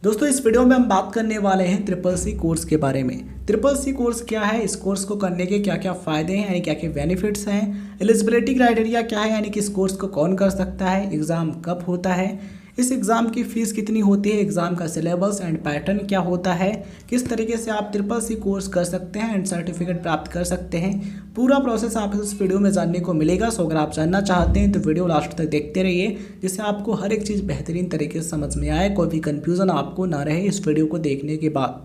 दोस्तों इस वीडियो में हम बात करने वाले हैं ट्रिपल सी कोर्स के बारे में। ट्रिपल सी कोर्स क्या है, इस कोर्स को करने के क्या क्या फ़ायदे हैं यानी क्या क्या बेनिफिट्स हैं, एलिजिबिलिटी क्राइटेरिया क्या है यानी कि इस कोर्स को कौन कर सकता है, एग्ज़ाम कब होता है, इस एग्ज़ाम की फ़ीस कितनी होती है, एग्ज़ाम का सिलेबस एंड पैटर्न क्या होता है, किस तरीके से आप ट्रिपल सी कोर्स कर सकते हैं एंड सर्टिफिकेट प्राप्त कर सकते हैं, पूरा प्रोसेस आपको इस वीडियो में जानने को मिलेगा। सो अगर आप जानना चाहते हैं तो वीडियो लास्ट तक देखते रहिए, जिससे आपको हर एक चीज़ बेहतरीन तरीके से समझ में आए, कोई भी कन्फ्यूज़न आपको ना रहे इस वीडियो को देखने के बाद।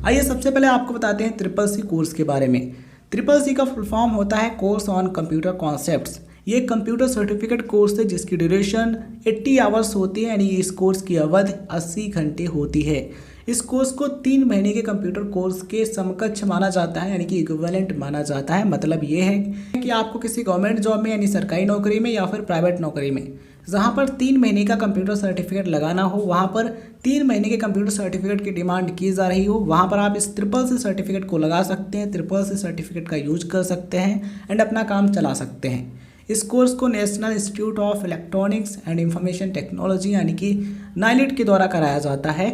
आइए सबसे पहले आपको बताते हैं ट्रिपल सी कोर्स के बारे में। ट्रिपल सी का फुल फॉर्म होता है कोर्स ऑन कंप्यूटर कॉन्सेप्ट्स। ये कंप्यूटर सर्टिफिकेट कोर्स है जिसकी ड्यूरेशन 80 आवर्स होती है, यानी इस कोर्स की अवधि 80 घंटे होती है। इस कोर्स को 3 महीने के कंप्यूटर कोर्स के समकक्ष माना जाता है, यानी कि इक्विवेलेंट माना जाता है। मतलब ये है कि आपको किसी गवर्नमेंट जॉब में यानी सरकारी नौकरी में या फिर प्राइवेट नौकरी में जहाँ पर 3 महीने का कंप्यूटर सर्टिफिकेट लगाना हो, वहाँ पर 3 महीने के कंप्यूटर सर्टिफिकेट की डिमांड की जा रही हो, वहाँ पर आप इस ट्रिपल सी सर्टिफिकेट को लगा सकते हैं, ट्रिपल सी सर्टिफिकेट का यूज कर सकते हैं एंड अपना काम चला सकते हैं। इस कोर्स को national institute of electronics and information technology यानी कि नाइलिट के द्वारा कराया जाता है।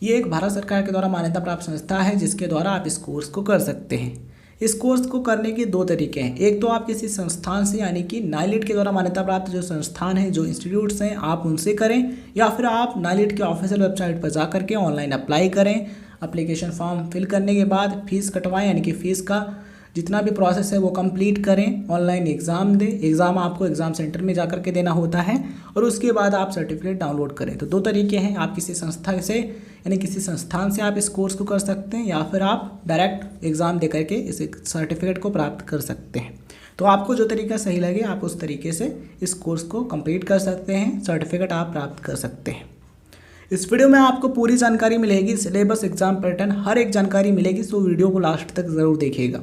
ये एक भारत सरकार के द्वारा मान्यता प्राप्त संस्था है जिसके द्वारा आप इस कोर्स को कर सकते हैं। इस कोर्स को करने के 2 तरीके हैं। एक तो आप किसी संस्थान से यानी कि नाइलिट के द्वारा मान्यता प्राप्त जो संस्थान है, जो इंस्टीट्यूट्स हैं, आप उनसे करें, या फिर आप नाइलिट के ऑफिशियल वेबसाइट पर जा करके ऑनलाइन अप्लाई करें। एप्लीकेशन फॉर्म फिल करने के बाद फीस कटवाएं, यानी कि फ़ीस का जितना भी प्रोसेस है वो कंप्लीट करें, ऑनलाइन एग्ज़ाम दें। एग्ज़ाम आपको एग्ज़ाम सेंटर में जा करके देना होता है और उसके बाद आप सर्टिफिकेट डाउनलोड करें। तो 2 तरीके हैं, आप किसी संस्था से यानी किसी संस्थान से आप इस कोर्स को कर सकते हैं, या फिर आप डायरेक्ट एग्ज़ाम दे करके इस सर्टिफिकेट को प्राप्त कर सकते हैं। तो आपको जो तरीका सही लगे आप उस तरीके से इस कोर्स को कंप्लीट कर सकते हैं, सर्टिफिकेट आप प्राप्त कर सकते हैं। इस वीडियो में आपको पूरी जानकारी मिलेगी, सिलेबस, एग्ज़ाम पैटर्न, हर एक जानकारी मिलेगी। सो वीडियो को लास्ट तक ज़रूर देखिएगा।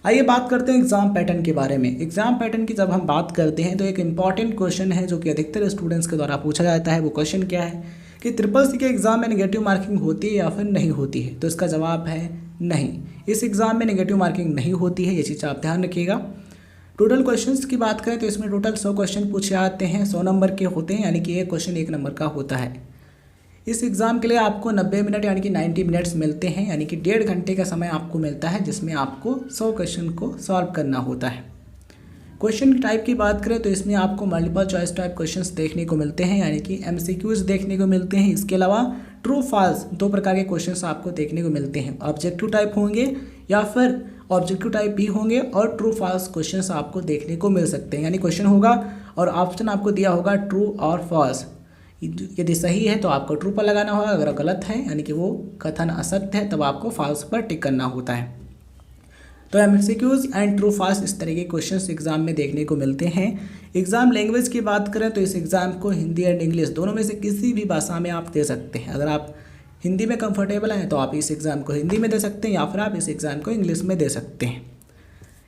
आइए बात करते हैं एग्ज़ाम पैटर्न के बारे में। एग्ज़ाम पैटर्न की जब हम बात करते हैं तो एक इंपॉर्टेंट क्वेश्चन है जो कि अधिकतर स्टूडेंट्स के द्वारा पूछा जाता है। वो क्वेश्चन क्या है कि ट्रिपल सी के एग्ज़ाम में नेगेटिव मार्किंग होती है या फिर नहीं होती है। तो इसका जवाब है नहीं, इस एग्ज़ाम में नेगेटिव मार्किंग नहीं होती है। ये चीज़ आप ध्यान रखिएगा। टोटल क्वेश्चंस की बात करें तो इसमें टोटल 100 क्वेश्चन पूछे जाते हैं, 100 नंबर के होते हैं, यानी कि एक क्वेश्चन 1 नंबर का होता है। इस एग्ज़ाम के लिए आपको 90 मिनट यानी कि 90 मिनट्स मिलते हैं, यानी कि 1.5 घंटे का समय आपको मिलता है जिसमें आपको 100 क्वेश्चन को सॉल्व करना होता है। क्वेश्चन टाइप की बात करें तो इसमें आपको मल्टीपल चॉइस टाइप क्वेश्चंस देखने को मिलते हैं, यानी कि MCQs देखने को मिलते हैं। इसके अलावा ट्रू फॉल्स 2 प्रकार के क्वेश्चंस आपको देखने को मिलते हैं। ऑब्जेक्टिव टाइप होंगे या फिर ऑब्जेक्टिव टाइप भी होंगे और ट्रू फॉल्स क्वेश्चंस आपको देखने को मिल सकते हैं। यानी क्वेश्चन होगा और ऑप्शन आपको दिया होगा ट्रू और फॉल्स। यदि सही है तो आपको ट्रू पर लगाना होगा, अगर गलत है यानी कि वो कथन असत्य है तब आपको फॉल्स पर टिक करना होता है। तो MCQs एंड ट्रू फॉल्स इस तरह के क्वेश्चंस एग्जाम में देखने को मिलते हैं। एग्ज़ाम लैंग्वेज की बात करें तो इस एग्ज़ाम को हिंदी एंड इंग्लिश दोनों में से किसी भी भाषा में आप दे सकते हैं। अगर आप हिंदी में कंफर्टेबल हैं तो आप इस एग्ज़ाम को हिंदी में दे सकते हैं, या फिर आप इस एग्ज़ाम को इंग्लिश में दे सकते हैं।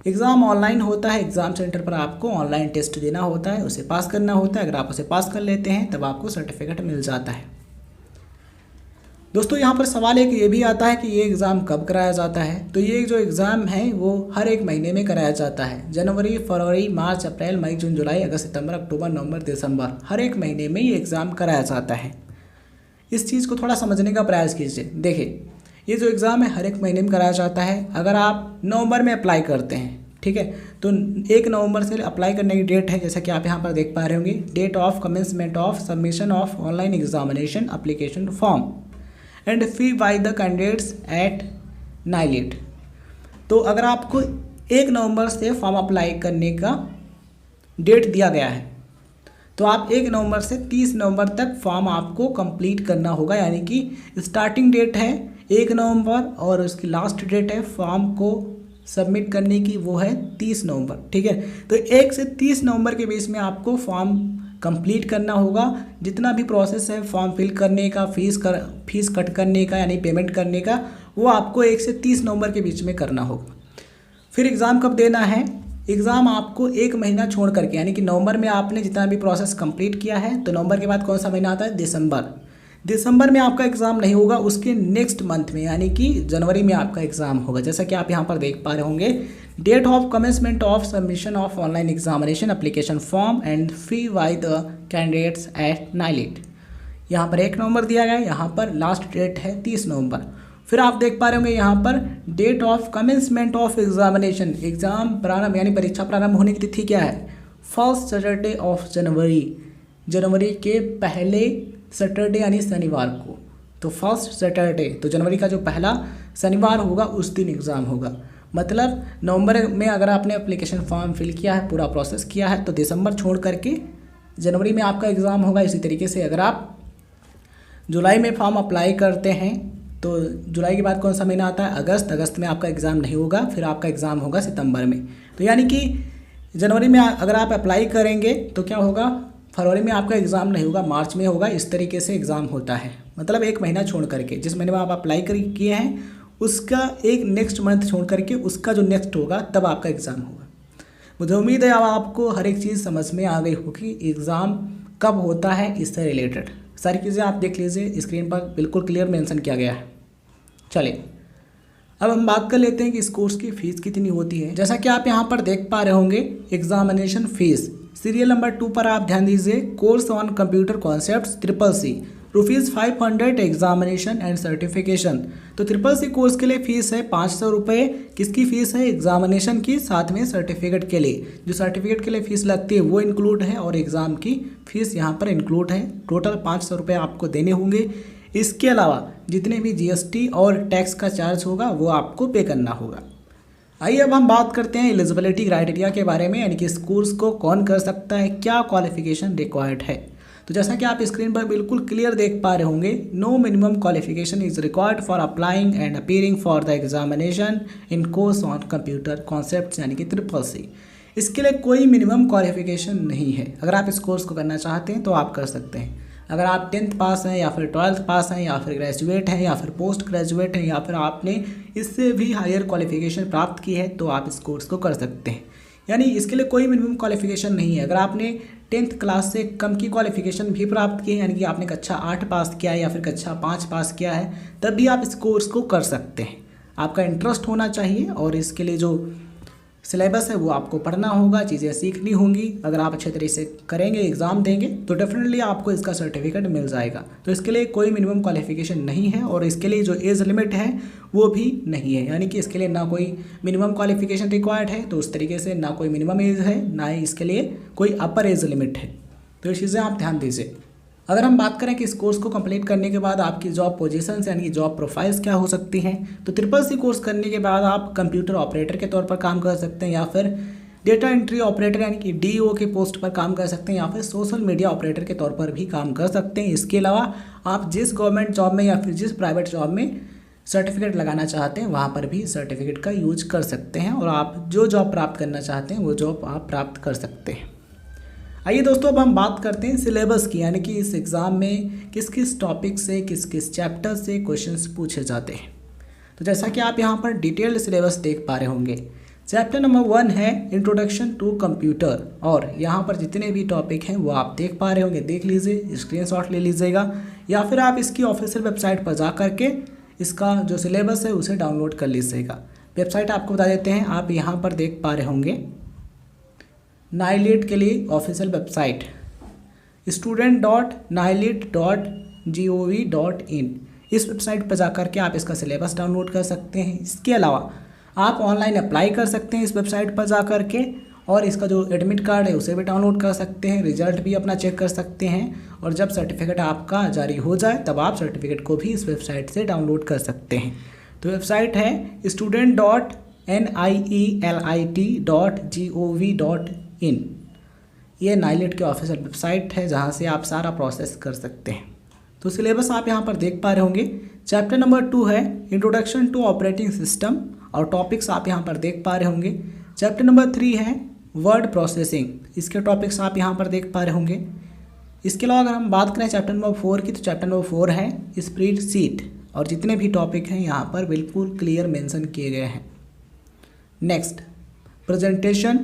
एग्ज़ाम ऑनलाइन होता है, एग्ज़ाम सेंटर पर आपको ऑनलाइन टेस्ट देना होता है, उसे पास करना होता है। अगर आप उसे पास कर लेते हैं तब आपको सर्टिफिकेट मिल जाता है। दोस्तों यहाँ पर सवाल एक ये भी आता है कि ये एग्ज़ाम कब कराया जाता है। तो ये जो एग्ज़ाम है वो हर एक महीने में कराया जाता है। जनवरी, फरवरी, मार्च, अप्रैल, मई, जून, जुलाई, अगस्त, सितंबर, अक्टूबर, नवंबर, दिसंबर, हर एक महीने में ये एग्ज़ाम कराया जाता है। इस चीज़ को थोड़ा समझने का प्रयास कीजिए। देखिए ये जो एग्ज़ाम है हर एक महीने में कराया जाता है। अगर आप नवंबर में अप्लाई करते हैं, ठीक है, तो 1 नवंबर से अप्लाई करने की डेट है, जैसा कि आप यहाँ पर देख पा रहे होंगे। Date of commencement of submission of online examination application form and fee by the candidates at NIELIT. तो अगर आपको 1 नवंबर से फॉर्म अप्लाई करने का डेट दिया गया है तो आप 1 नवंबर से 30 नवंबर तक फॉर्म आपको कंप्लीट करना होगा, यानी कि स्टार्टिंग डेट है 1 नवंबर और उसकी लास्ट डेट है फॉर्म को सबमिट करने की, वो है 30 नवंबर। ठीक है, तो 1 से 30 नवंबर के बीच में आपको फॉर्म कंप्लीट करना होगा। जितना भी प्रोसेस है फॉर्म फिल करने का, फीस कट करने का यानी पेमेंट करने का, वो आपको 1 से 30 नवंबर के बीच में करना होगा। फिर एग्ज़ाम कब देना है? एग्ज़ाम आपको 1 महीना छोड़ करके, यानी कि नवंबर में आपने जितना भी प्रोसेस कंप्लीट किया है, तो नवंबर के बाद कौन सा महीना आता है? दिसंबर। दिसंबर में आपका एग्ज़ाम नहीं होगा, उसके नेक्स्ट मंथ में यानी कि जनवरी में आपका एग्ज़ाम होगा। जैसा कि आप यहाँ पर देख पा रहे होंगे, date of commencement of submission of online examination application form and fee by the candidates at NIELIT. यहाँ पर 1 नवंबर दिया गया है, यहाँ पर लास्ट डेट है 30 नवंबर। फिर आप देख पा रहे होंगे यहाँ पर date of commencement of examination, exam प्रारंभ यानी परीक्षा प्रारंभ होने की तिथि क्या है, फर्स्ट सैटरडे ऑफ जनवरी, जनवरी के पहले सैटरडे यानी शनिवार को। तो फर्स्ट सैटरडे, तो जनवरी का जो पहला शनिवार होगा उस दिन एग्ज़ाम होगा। मतलब नवंबर में अगर आपने एप्लीकेशन फॉर्म फिल किया है, पूरा प्रोसेस किया है, तो दिसंबर छोड़ करके जनवरी में आपका एग्ज़ाम होगा। इसी तरीके से अगर आप जुलाई में फॉर्म अप्लाई करते हैं तो जुलाई के बाद कौन सा महीना आता है, अगस्त, अगस्त में आपका एग्ज़ाम नहीं होगा, फिर आपका एग्ज़ाम होगा सितंबर में। तो यानी कि जनवरी में अगर आप अप्लाई करेंगे तो क्या होगा, फरवरी में आपका एग्ज़ाम नहीं होगा, मार्च में होगा। इस तरीके से एग्ज़ाम होता है, मतलब 1 महीना छोड़ करके, जिस महीने में आप अप्लाई किए हैं उसका एक नेक्स्ट मंथ छोड़ करके उसका जो नेक्स्ट होगा तब आपका एग्ज़ाम होगा। मुझे उम्मीद है अब आपको हर एक चीज़ समझ में आ गई होगी, एग्ज़ाम कब होता है इससे रिलेटेड सारी चीज़ें आप देख लीजिए, स्क्रीन पर बिल्कुल क्लियर मेंशन किया गया है। चलिए अब हम बात कर लेते हैं कि इस कोर्स की फ़ीस कितनी होती है। जैसा कि आप यहाँ पर देख पा रहे होंगे एग्जामिनेशन फ़ीस, सीरियल नंबर 2 पर आप ध्यान दीजिए, course on computer concepts CCC, ₹500 examination and certification. तो CCC कोर्स के लिए फ़ीस है 500 रुपये। किसकी फ़ीस है, एग्जामिनेशन की, साथ में सर्टिफिकेट के लिए, जो सर्टिफिकेट के लिए फ़ीस लगती है वो इंक्लूड है और एग्ज़ाम की फ़ीस यहाँ पर इंक्लूड है। टोटल 500 रुपये आपको देने होंगे। इसके अलावा जितने भी GST और टैक्स का चार्ज होगा वो आपको पे करना होगा। आइए अब हम बात करते हैं एलिजिबिलिटी क्राइटेरिया के बारे में, यानी कि इस कोर्स को कौन कर सकता है, क्या क्वालिफिकेशन रिक्वायर्ड है। तो जैसा कि आप स्क्रीन पर बिल्कुल क्लियर देख पा रहे होंगे, no minimum qualification is required for applying and appearing for the examination in course on computer concepts यानी कि CCC। इसके लिए कोई मिनिमम क्वालिफिकेशन नहीं है। अगर आप इस कोर्स को करना चाहते हैं तो आप कर सकते हैं। अगर आप 10th पास हैं या फिर 12th पास हैं या फिर ग्रेजुएट हैं या फिर पोस्ट ग्रेजुएट हैं या फिर आपने इससे भी हायर क्वालिफिकेशन प्राप्त की है तो आप इस कोर्स को कर सकते हैं। यानी इसके लिए कोई मिनिमम क्वालिफिकेशन नहीं है। अगर आपने 10th क्लास से कम की क्वालिफिकेशन भी प्राप्त की है, यानी कि आपने कक्षा 8 पास किया है या फिर कक्षा 5 पास किया है, तब भी आप इस कोर्स को कर सकते हैं। आपका इंटरेस्ट होना चाहिए और इसके लिए जो सिलेबस है वो आपको पढ़ना होगा, चीज़ें सीखनी होंगी। अगर आप अच्छे तरीके से करेंगे, एग्ज़ाम देंगे तो डेफिनेटली आपको इसका सर्टिफिकेट मिल जाएगा। तो इसके लिए कोई मिनिमम क्वालिफिकेशन नहीं है और इसके लिए जो एज लिमिट है वो भी नहीं है, यानी कि इसके लिए ना कोई मिनिमम क्वालिफिकेशन रिक्वायर्ड है, तो उस तरीके से ना कोई मिनिमम एज है, ना ही इसके लिए कोई अपर एज लिमिट है। तो ये चीज़ें आप ध्यान दीजिए। अगर हम बात करें कि इस कोर्स को कंप्लीट करने के बाद आपकी जॉब पोजीशंस यानी कि जॉब प्रोफाइल्स क्या हो सकती हैं, तो CCC कोर्स करने के बाद आप कंप्यूटर ऑपरेटर के तौर पर काम कर सकते हैं या फिर डेटा एंट्री ऑपरेटर यानी कि DO के पोस्ट पर काम कर सकते हैं या फिर सोशल मीडिया ऑपरेटर के तौर पर भी काम कर सकते हैं। इसके अलावा आप जिस गवर्नमेंट जॉब में या फिर जिस प्राइवेट जॉब में सर्टिफिकेट लगाना चाहते हैं वहाँ पर भी सर्टिफिकेट का यूज कर सकते हैं और आप जो जॉब प्राप्त करना चाहते हैं वो जॉब आप प्राप्त कर सकते हैं। आइए दोस्तों अब हम बात करते हैं सिलेबस की, यानी कि इस एग्ज़ाम में किस किस टॉपिक से किस किस चैप्टर से क्वेश्चंस पूछे जाते हैं। तो जैसा कि आप यहाँ पर डिटेल्ड सिलेबस देख पा रहे होंगे, चैप्टर नंबर 1 है इंट्रोडक्शन टू कंप्यूटर और यहाँ पर जितने भी टॉपिक हैं वो आप देख पा रहे होंगे, देख लीजिए, स्क्रीनशॉट ले लीजिएगा या फिर आप इसकी ऑफिशियल वेबसाइट पर जा करके इसका जो सिलेबस है उसे डाउनलोड कर लीजिएगा। वेबसाइट आपको बता देते हैं, आप यहाँ पर देख पा रहे होंगे नाइलिट के लिए ऑफिशियल वेबसाइट student.nilit.gov.in, इस वेबसाइट पर जाकर के आप इसका सिलेबस डाउनलोड कर सकते हैं। इसके अलावा आप ऑनलाइन अप्लाई कर सकते हैं इस वेबसाइट पर जाकर के और इसका जो एडमिट कार्ड है उसे भी डाउनलोड कर सकते हैं, रिजल्ट भी अपना चेक कर सकते हैं और जब सर्टिफिकेट आपका जारी हो जाए तब आप सर्टिफिकेट को भी इस वेबसाइट से डाउनलोड कर सकते हैं। तो वेबसाइट है student.nilit.gov.in, ये नाइलिट की ऑफिशियल वेबसाइट है जहाँ से आप सारा प्रोसेस कर सकते हैं। तो सिलेबस आप यहाँ पर देख पा रहे होंगे। चैप्टर नंबर 2 है इंट्रोडक्शन टू ऑपरेटिंग सिस्टम और टॉपिक्स आप यहाँ पर देख पा रहे होंगे। चैप्टर नंबर 3 है वर्ड प्रोसेसिंग, इसके टॉपिक्स आप यहाँ पर देख पा रहे होंगे। इसके अलावा अगर हम बात करें चैप्टर नंबर 4 की, तो चैप्टर नंबर 4 है स्प्रेडशीट और जितने भी टॉपिक हैं यहाँ पर बिल्कुल क्लियर मेंशन किए गए हैं। नेक्स्ट प्रेजेंटेशन,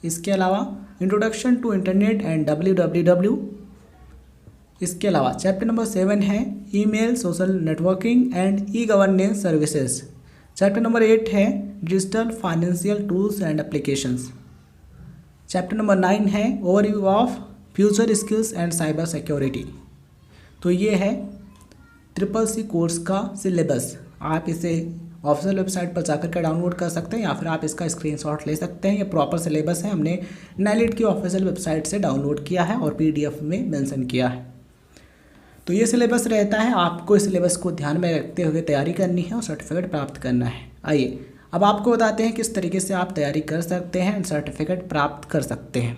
इसके अलावा introduction to internet and www। इसके अलावा चैप्टर नंबर 7 है email, social networking and e governance services. Chapter number 8 है digital financial tools and applications. Chapter number 9 है overview of future skills and cyber security. तो ये है ट्रिपल सी कोर्स का syllabus. आप इसे ऑफिशियल वेबसाइट पर जाकर के डाउनलोड कर सकते हैं या फिर आप इसका स्क्रीनशॉट ले सकते हैं। ये प्रॉपर सिलेबस है, हमने NILET की ऑफिशियल वेबसाइट से डाउनलोड किया है और PDF में मेंशन किया है। तो ये सिलेबस रहता है, आपको इस सिलेबस को ध्यान में रखते हुए तैयारी करनी है और सर्टिफिकेट प्राप्त करना है। आइए अब आपको बताते हैं किस तरीके से आप तैयारी कर सकते हैं, सर्टिफिकेट प्राप्त कर सकते हैं।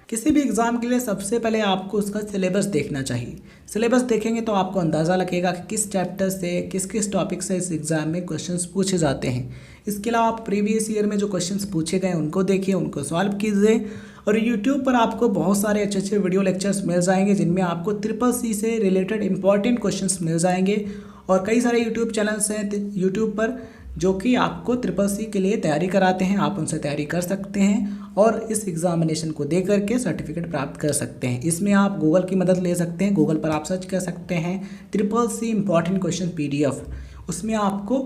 किसी भी एग्ज़ाम के लिए सबसे पहले आपको उसका सिलेबस देखना चाहिए। सिलेबस देखेंगे तो आपको अंदाज़ा लगेगा कि किस चैप्टर से किस किस टॉपिक से इस एग्ज़ाम में क्वेश्चंस पूछे जाते हैं। इसके अलावा आप प्रीवियस ईयर में जो क्वेश्चंस पूछे गए उनको देखिए, उनको सॉल्व कीजिए। और यूट्यूब पर आपको बहुत सारे अच्छे अच्छे वीडियो लेक्चर्स मिल जाएंगे जिनमें आपको ट्रिपल सी से रिलेटेड इंपॉर्टेंट क्वेश्चंस मिल जाएंगे। और कई सारे यूट्यूब चैनल्स हैं यूट्यूब पर जो कि आपको ट्रिपल सी के लिए तैयारी कराते हैं, आप उनसे तैयारी कर सकते हैं और इस एग्जामिनेशन को दे करके सर्टिफिकेट प्राप्त कर सकते हैं। इसमें आप गूगल की मदद ले सकते हैं, गूगल पर आप सर्च कर सकते हैं triple C important question PDF। उसमें आपको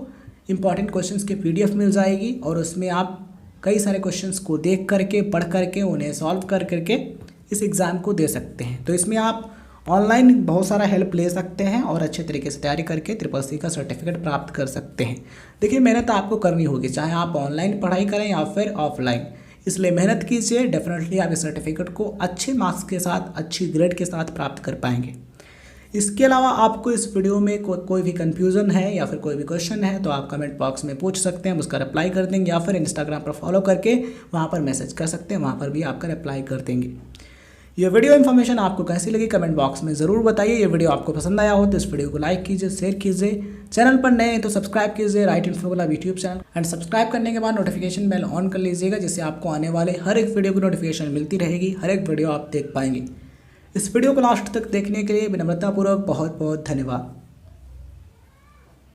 इंपॉर्टेंट क्वेश्चंस की PDF मिल जाएगी और उसमें आप कई सारे क्वेश्चंस को देख करके पढ़ करके उन्हें सॉल्व कर करके इस एग्ज़ाम को दे सकते हैं। तो इसमें आप ऑनलाइन बहुत सारा हेल्प ले सकते हैं और अच्छे तरीके से तैयारी करके ट्रिपल सी का सर्टिफिकेट प्राप्त कर सकते हैं। देखिए मेहनत आपको करनी होगी, चाहे आप ऑनलाइन पढ़ाई करें या फिर ऑफलाइन, इसलिए मेहनत कीजिए। डेफिनेटली आप इस सर्टिफिकेट को अच्छे मार्क्स के साथ, अच्छी ग्रेड के साथ प्राप्त कर पाएंगे। इसके अलावा आपको इस वीडियो में कोई भी कन्फ्यूज़न है या फिर कोई भी क्वेश्चन है तो आप कमेंट बॉक्स में पूछ सकते हैं, हम उसका रिप्लाई कर देंगे। या फिर इंस्टाग्राम पर फॉलो करके वहाँ पर मैसेज कर सकते हैं, वहाँ पर भी आपका रिप्लाई कर देंगे। ये वीडियो इन्फॉर्मेशन आपको कैसी लगी कमेंट बॉक्स में ज़रूर बताइए। ये वीडियो आपको पसंद आया हो तो इस वीडियो को लाइक कीजिए, शेयर कीजिए। चैनल पर नए हैं तो सब्सक्राइब कीजिए राइट इन्फो वाला यूट्यूब चैनल। एंड सब्सक्राइब करने के बाद नोटिफिकेशन बेल ऑन कर लीजिएगा, जिससे आपको आने वाले हर एक वीडियो की नोटिफिकेशन मिलती रहेगी, हर एक वीडियो आप देख पाएंगे। इस वीडियो को लास्ट तक देखने के लिए विनम्रतापूर्वक बहुत बहुत धन्यवाद।